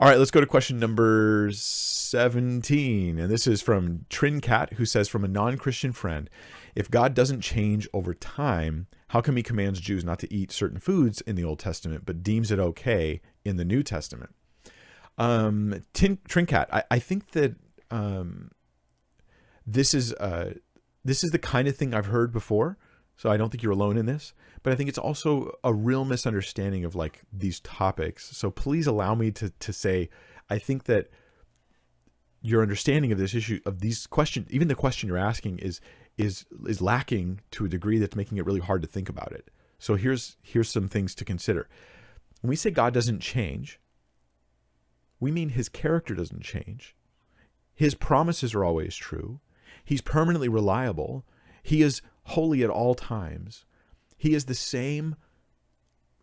All right, let's go to question number 17. And this is from Trincat, who says, from a non-Christian friend, if God doesn't change over time, how come he commands Jews not to eat certain foods in the Old Testament, but deems it okay in the New Testament? Trincat, I think that this is the kind of thing I've heard before. So I don't think you're alone in this, but I think it's also a real misunderstanding of like these topics. So please allow me to say, I think that your understanding of this issue, of these questions, even the question you're asking is lacking to a degree that's making it really hard to think about it. So here's some things to consider. When we say God doesn't change, we mean his character doesn't change. His promises are always true. He's permanently reliable. He is holy at all times. He is the same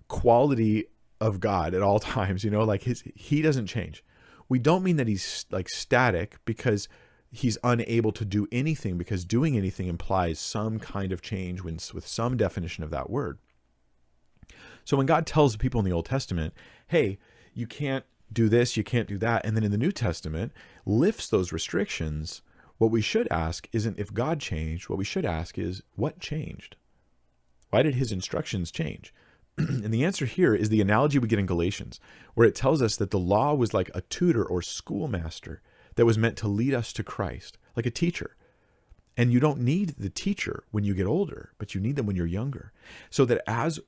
quality of God at all times, like he doesn't change. We don't mean that he's like static because he's unable to do anything, because doing anything implies some kind of change with some definition of that word. So when God tells the people in the Old Testament, hey, you can't do this, you can't do that, and then in the New Testament lifts those restrictions, what we should ask isn't if God changed. What we should ask is, what changed? Why did his instructions change? And the answer here is the analogy we get in Galatians, where it tells us that the law was like a tutor or schoolmaster that was meant to lead us to Christ, like a teacher. And you don't need the teacher when you get older, but you need them when you're younger. So that as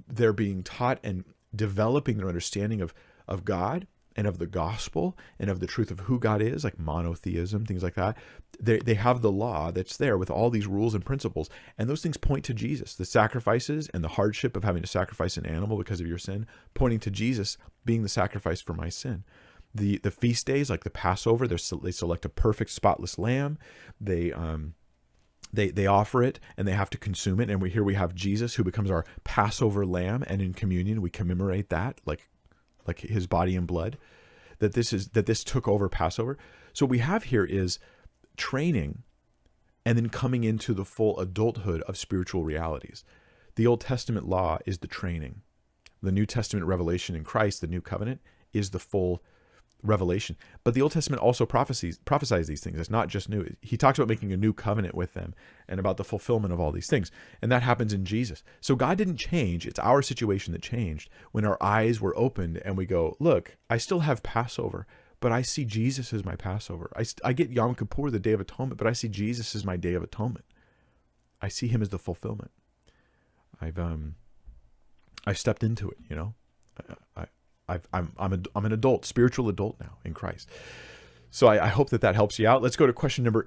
they're being taught and developing their understanding of God and of the gospel and of the truth of who God is, like monotheism, things like that, they have the law that's there with all these rules and principles. And those things point to Jesus, the sacrifices and the hardship of having to sacrifice an animal because of your sin, pointing to Jesus being the sacrifice for my sin. The feast days, like the Passover, they select a perfect spotless lamb. They offer it and they have to consume it. And here we have Jesus, who becomes our Passover lamb. And in communion, we commemorate that, like his body and blood, that this took over Passover. So what we have here is training and then coming into the full adulthood of spiritual realities. The Old Testament law is the training. The New Testament revelation in Christ, the new covenant, is the full revelation. But the Old Testament also prophesies these things. It's not just new. He talks about making a new covenant with them and about the fulfillment of all these things. And that happens in Jesus. So God didn't change. It's our situation that changed when our eyes were opened and we go, look, I still have Passover, but I see Jesus as my Passover. I get Yom Kippur, the Day of Atonement, but I see Jesus as my Day of Atonement. I see him as the fulfillment. I've stepped into it, I'm an adult, spiritual adult now in Christ. So I hope that helps you out. Let's go to question number